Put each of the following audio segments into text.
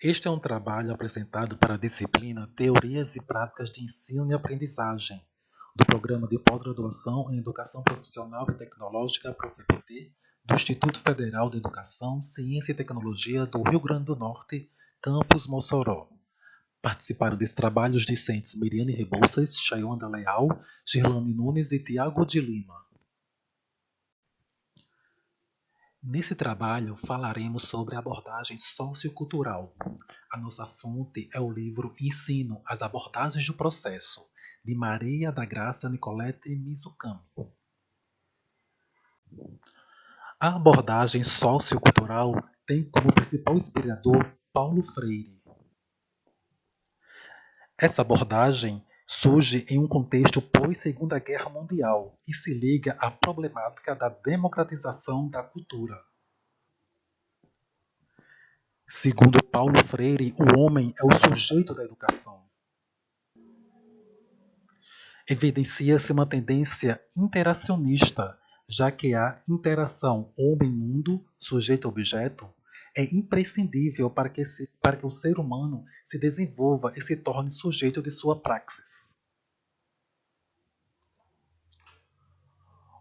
Este é um trabalho apresentado para a disciplina Teorias e Práticas de Ensino e Aprendizagem, do Programa de Pós-Graduação em Educação Profissional e Tecnológica, PROFEPT, do Instituto Federal de Educação, Ciência e Tecnologia do Rio Grande do Norte, Campus Mossoró. Participaram desse trabalho os discentes Miriane Rebouças, Chayonda Leal, Girlane Nunes e Tiago de Lima. Nesse trabalho, falaremos sobre a abordagem sociocultural. A nossa fonte é o livro Ensino, as abordagens do processo, de Maria da Graça Nicolete Mizukami. A abordagem sociocultural tem como principal inspirador Paulo Freire. Essa abordagem surge em um contexto pós-Segunda Guerra Mundial e se liga à problemática da democratização da cultura. Segundo Paulo Freire, o homem é o sujeito da educação. Evidencia-se uma tendência interacionista, já que a interação homem-mundo, sujeito-objeto, é imprescindível para que o ser humano se desenvolva e se torne sujeito de sua praxis.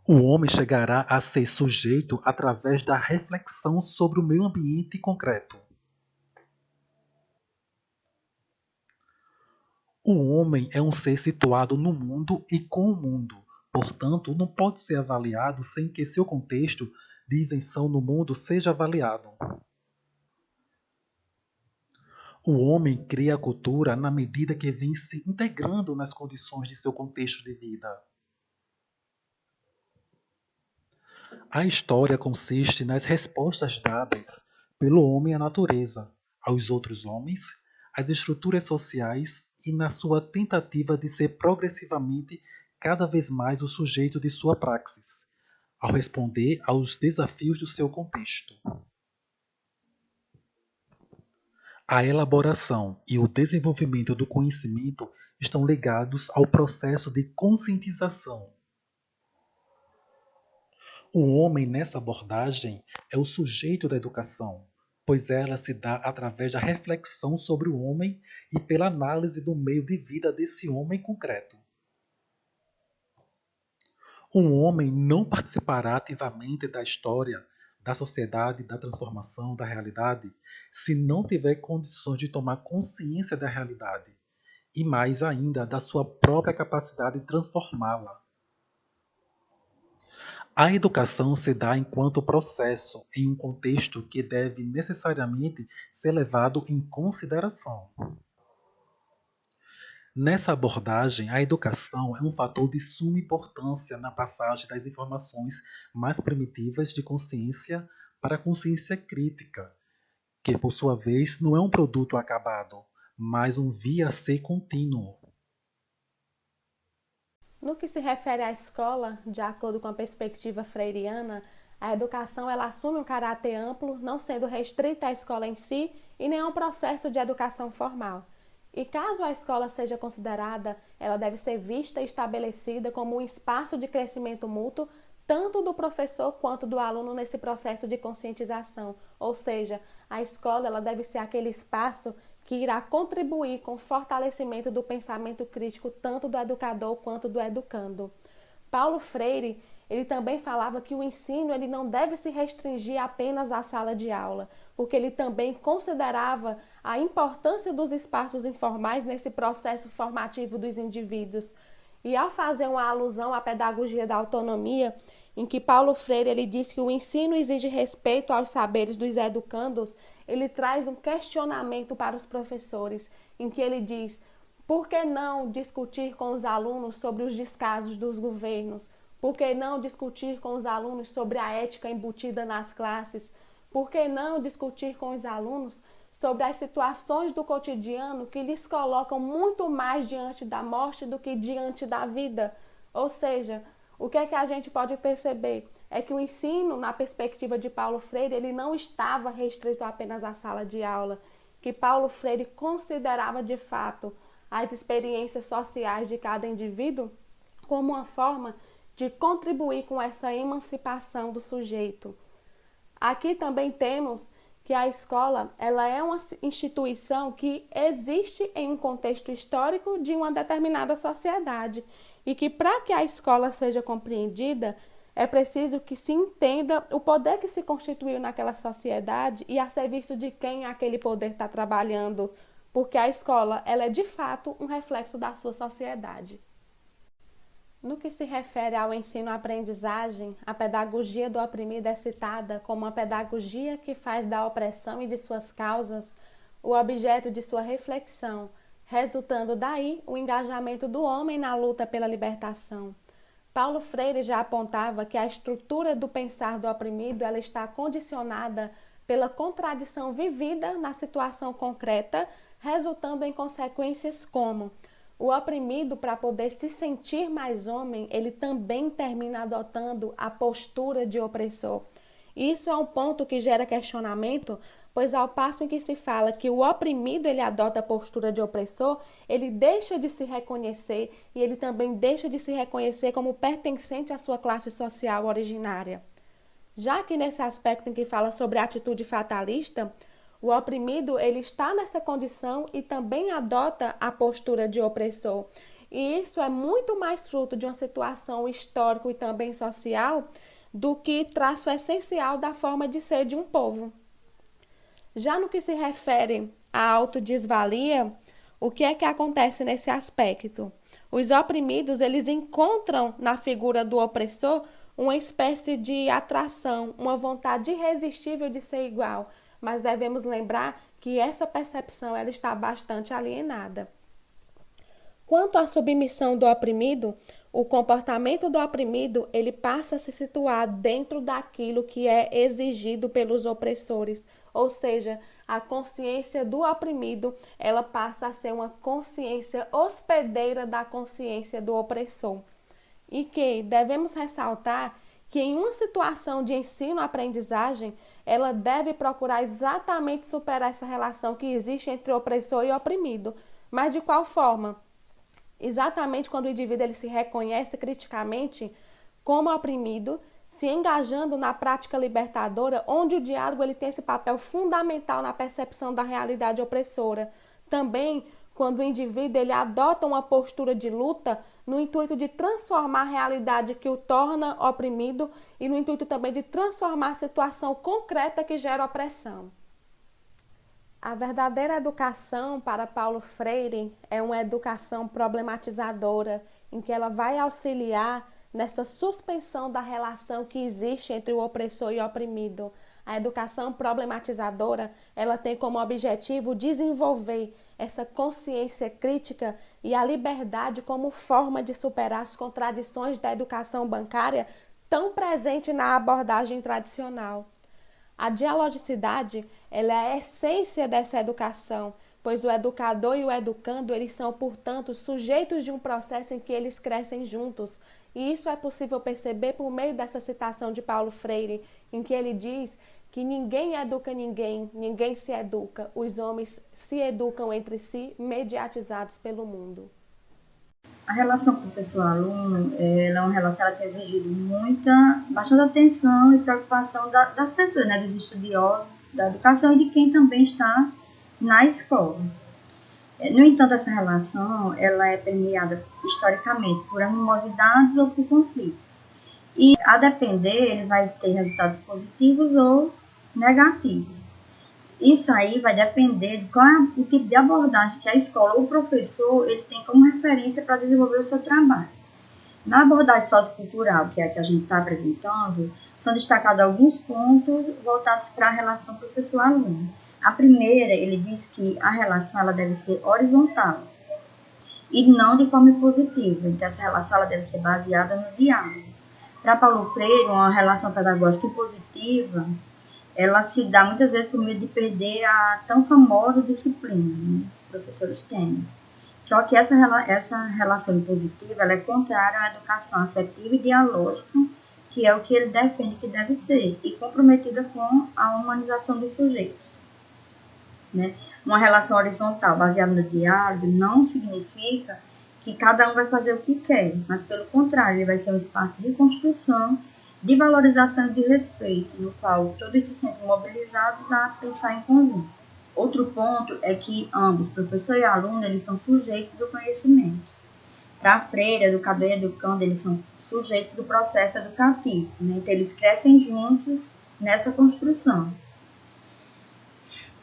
O homem chegará a ser sujeito através da reflexão sobre o meio ambiente concreto. O homem é um ser situado no mundo e com o mundo, portanto, não pode ser avaliado sem que seu contexto de isenção no mundo seja avaliado. O homem cria a cultura na medida que vem se integrando nas condições de seu contexto de vida. A história consiste nas respostas dadas pelo homem à natureza, aos outros homens, às estruturas sociais e na sua tentativa de ser progressivamente cada vez mais o sujeito de sua praxis, ao responder aos desafios do seu contexto. A elaboração e o desenvolvimento do conhecimento estão ligados ao processo de conscientização. O homem, nessa abordagem, é o sujeito da educação, pois ela se dá através da reflexão sobre o homem e pela análise do meio de vida desse homem concreto. Um homem não participará ativamente da história, da sociedade, da transformação da realidade, se não tiver condições de tomar consciência da realidade, e mais ainda da sua própria capacidade de transformá-la. A educação se dá enquanto processo, em um contexto que deve necessariamente ser levado em consideração. Nessa abordagem, a educação é um fator de suma importância na passagem das informações mais primitivas de consciência para a consciência crítica, que, por sua vez, não é um produto acabado, mas um via a ser contínuo. No que se refere à escola, de acordo com a perspectiva freiriana, a educação ela assume um caráter amplo, não sendo restrita à escola em si e nem a um processo de educação formal. E caso a escola seja considerada, ela deve ser vista e estabelecida como um espaço de crescimento mútuo, tanto do professor quanto do aluno nesse processo de conscientização. Ou seja, a escola ela deve ser aquele espaço que irá contribuir com o fortalecimento do pensamento crítico tanto do educador quanto do educando. Paulo Freire, ele também falava que o ensino ele não deve se restringir apenas à sala de aula, porque ele também considerava a importância dos espaços informais nesse processo formativo dos indivíduos. E ao fazer uma alusão à pedagogia da autonomia, em que Paulo Freire ele diz que o ensino exige respeito aos saberes dos educandos, ele traz um questionamento para os professores, em que ele diz: por que não discutir com os alunos sobre os descasos dos governos? Por que não discutir com os alunos sobre a ética embutida nas classes? Por que não discutir com os alunos sobre as situações do cotidiano que lhes colocam muito mais diante da morte do que diante da vida? Ou seja, o que é que a gente pode perceber? É que o ensino, na perspectiva de Paulo Freire, ele não estava restrito apenas à sala de aula, que Paulo Freire considerava de fato as experiências sociais de cada indivíduo como uma forma de contribuir com essa emancipação do sujeito. Aqui também temos que a escola ela é uma instituição que existe em um contexto histórico de uma determinada sociedade e que para que a escola seja compreendida é preciso que se entenda o poder que se constituiu naquela sociedade e a serviço de quem aquele poder está trabalhando, porque a escola ela é de fato um reflexo da sua sociedade. No que se refere ao ensino-aprendizagem, a pedagogia do oprimido é citada como uma pedagogia que faz da opressão e de suas causas o objeto de sua reflexão, resultando daí o engajamento do homem na luta pela libertação. Paulo Freire já apontava que a estrutura do pensar do oprimido ela está condicionada pela contradição vivida na situação concreta, resultando em consequências como o oprimido, para poder se sentir mais homem, ele também termina adotando a postura de opressor. Isso é um ponto que gera questionamento, pois ao passo em que se fala que o oprimido ele adota a postura de opressor, ele deixa de se reconhecer e ele também deixa de se reconhecer como pertencente à sua classe social originária. Já que nesse aspecto em que fala sobre a atitude fatalista, o oprimido ele está nessa condição e também adota a postura de opressor. E isso é muito mais fruto de uma situação histórica e também social do que traço essencial da forma de ser de um povo. Já no que se refere à autodesvalia, o que é que acontece nesse aspecto? Os oprimidos, eles encontram na figura do opressor uma espécie de atração, uma vontade irresistível de ser igual, mas devemos lembrar que essa percepção ela está bastante alienada. Quanto à submissão do oprimido, o comportamento do oprimido ele passa a se situar dentro daquilo que é exigido pelos opressores, ou seja, a consciência do oprimido ela passa a ser uma consciência hospedeira da consciência do opressor. E que devemos ressaltar que em uma situação de ensino-aprendizagem, ela deve procurar exatamente superar essa relação que existe entre opressor e oprimido. Mas de qual forma? Exatamente quando o indivíduo ele se reconhece criticamente como oprimido, se engajando na prática libertadora, onde o diálogo ele tem esse papel fundamental na percepção da realidade opressora. Também quando o indivíduo ele adota uma postura de luta no intuito de transformar a realidade que o torna oprimido e no intuito também de transformar a situação concreta que gera opressão. A verdadeira educação para Paulo Freire é uma educação problematizadora, em que ela vai auxiliar nessa suspensão da relação que existe entre o opressor e o oprimido. A educação problematizadora, ela tem como objetivo desenvolver essa consciência crítica e a liberdade como forma de superar as contradições da educação bancária tão presente na abordagem tradicional. A dialogicidade, ela é a essência dessa educação, pois o educador e o educando, eles são, portanto, sujeitos de um processo em que eles crescem juntos. E isso é possível perceber por meio dessa citação de Paulo Freire, em que ele diz que ninguém educa ninguém, ninguém se educa, os homens se educam entre si, mediatizados pelo mundo. A relação professor-aluno é uma relação que tem exigido bastante atenção e preocupação das pessoas, né, dos estudiosos da educação e de quem também está na escola. No entanto, essa relação ela é permeada historicamente por animosidades ou por conflitos. E, a depender, ele vai ter resultados positivos ou negativos. Isso aí vai depender de qual é o tipo de abordagem que a escola ou o professor ele tem como referência para desenvolver o seu trabalho. Na abordagem sociocultural, que é a que a gente está apresentando, são destacados alguns pontos voltados para a relação professor-aluno. A primeira, ele diz que a relação ela deve ser horizontal e não de forma positiva. Então, essa relação ela deve ser baseada no diálogo. Para Paulo Freire, uma relação pedagógica positiva ela se dá muitas vezes por medo de perder a tão famosa disciplina, né, que os professores têm. Só que essa relação positiva ela é contrária à educação afetiva e dialógica, que é o que ele defende que deve ser, e comprometida com a humanização dos sujeitos. Né? Uma relação horizontal baseada no diálogo não significa que cada um vai fazer o que quer, mas pelo contrário, ele vai ser um espaço de construção de valorização e de respeito, no qual todos se sentem mobilizados a pensar em conjunto. Outro ponto é que ambos, professor e aluno, eles são sujeitos do conhecimento. Para a freira, educador e educando, eles são sujeitos do processo educativo, né? Então, eles crescem juntos nessa construção.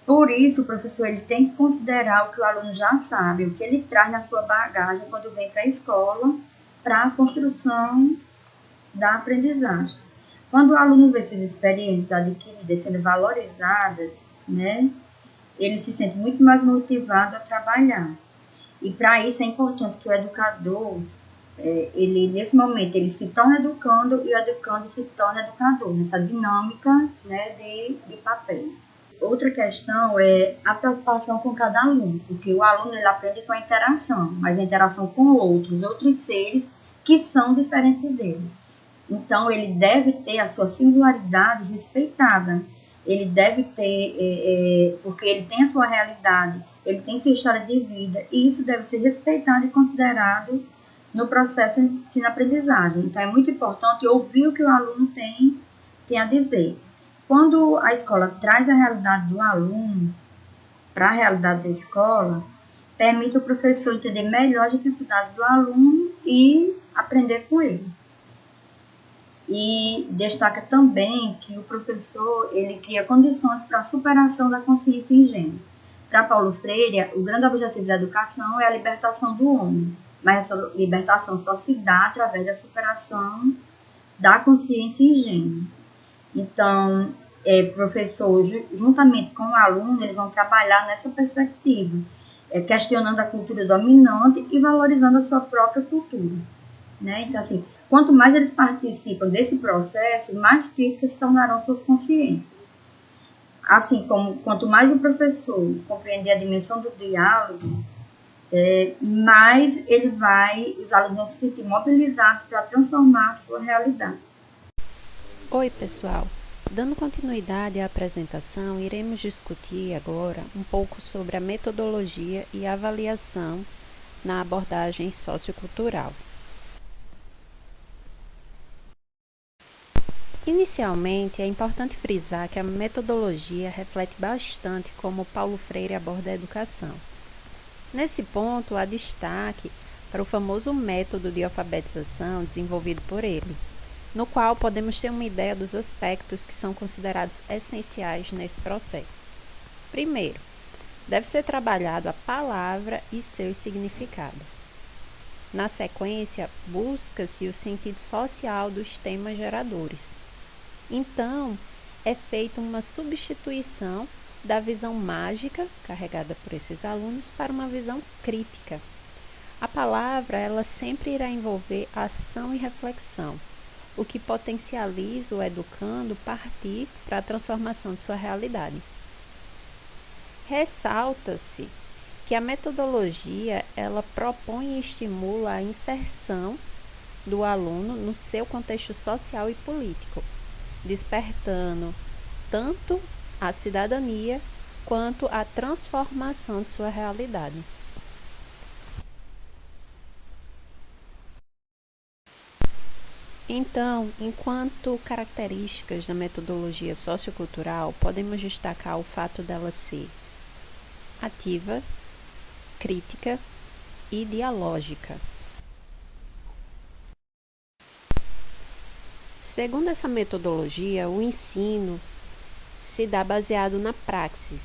Por isso, o professor ele tem que considerar o que o aluno já sabe, o que ele traz na sua bagagem quando vem para a escola, para a construção da aprendizagem. Quando o aluno vê essas experiências adquiridas sendo valorizadas, né, ele se sente muito mais motivado a trabalhar. E para isso é importante que o educador, ele nesse momento, ele se torne educando e o educando se torne educador, nessa dinâmica, né, de papéis. Outra questão é a preocupação com cada aluno, porque o aluno ele aprende com a interação, mas a interação com outros seres que são diferentes dele. Então, ele deve ter a sua singularidade respeitada. Ele deve ter, porque ele tem a sua realidade, ele tem sua história de vida, e isso deve ser respeitado e considerado no processo de ensino-aprendizagem. Então, é muito importante ouvir o que o aluno tem a dizer. Quando a escola traz a realidade do aluno para a realidade da escola, permite o professor entender melhor as dificuldades do aluno e aprender com ele. E destaca também que o professor ele cria condições para a superação da consciência ingênua. Para Paulo Freire, o grande objetivo da educação é a libertação do homem, mas essa libertação só se dá através da superação da consciência ingênua. Então, professor, juntamente com o aluno, eles vão trabalhar nessa perspectiva, questionando a cultura dominante e valorizando a sua própria cultura. Né? Então, assim, quanto mais eles participam desse processo, mais críticas se tornarão suas consciências. Assim como quanto mais o professor compreender a dimensão do diálogo, mais os alunos vão se sentir mobilizados para transformar a sua realidade. Oi, pessoal! Dando continuidade à apresentação, iremos discutir agora um pouco sobre a metodologia e avaliação na abordagem sociocultural. Inicialmente, é importante frisar que a metodologia reflete bastante como Paulo Freire aborda a educação. Nesse ponto, há destaque para o famoso método de alfabetização desenvolvido por ele, no qual podemos ter uma ideia dos aspectos que são considerados essenciais nesse processo. Primeiro, deve ser trabalhado a palavra e seus significados. Na sequência, busca-se o sentido social dos temas geradores. Então, é feita uma substituição da visão mágica, carregada por esses alunos, para uma visão crítica. A palavra, ela sempre irá envolver ação e reflexão, o que potencializa o educando partir para a transformação de sua realidade. Ressalta-se que a metodologia ela propõe e estimula a inserção do aluno no seu contexto social e político, despertando tanto a cidadania quanto a transformação de sua realidade. Então, enquanto características da metodologia sociocultural, podemos destacar o fato dela ser ativa, crítica e dialógica. Segundo essa metodologia, o ensino se dá baseado na praxis,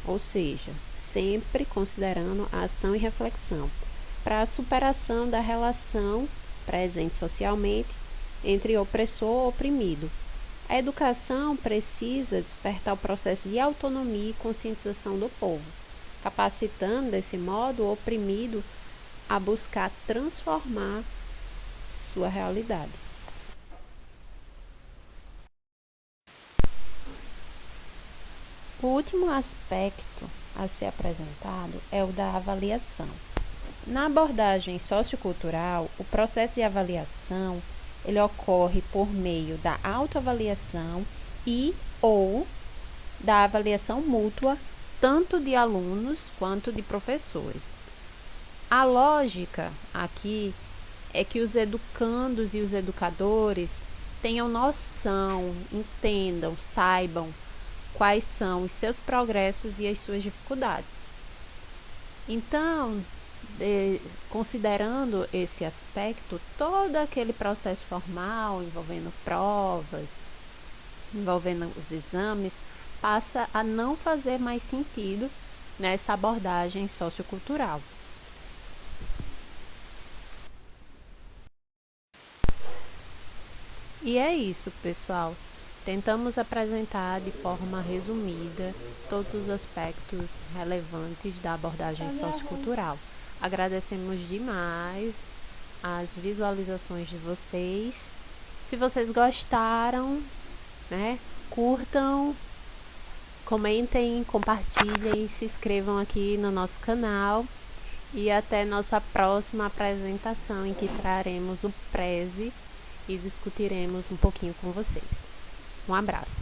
ou seja, sempre considerando a ação e reflexão, para a superação da relação presente socialmente entre opressor e oprimido. A educação precisa despertar o processo de autonomia e conscientização do povo, capacitando, desse modo, o oprimido a buscar transformar sua realidade. O último aspecto a ser apresentado é o da avaliação. Na abordagem sociocultural, o processo de avaliação ele ocorre por meio da autoavaliação e ou da avaliação mútua, tanto de alunos quanto de professores. A lógica aqui é que os educandos e os educadores tenham noção, entendam, saibam quais são os seus progressos e as suas dificuldades. Então, considerando esse aspecto, todo aquele processo formal envolvendo provas, envolvendo os exames, passa a não fazer mais sentido nessa abordagem sociocultural. E é isso, pessoal. Tentamos apresentar de forma resumida todos os aspectos relevantes da abordagem sociocultural. Agradecemos demais as visualizações de vocês. Se vocês gostaram, curtam, comentem, compartilhem, se inscrevam aqui no nosso canal. E até nossa próxima apresentação, em que traremos o Prezi e discutiremos um pouquinho com vocês. Um abraço.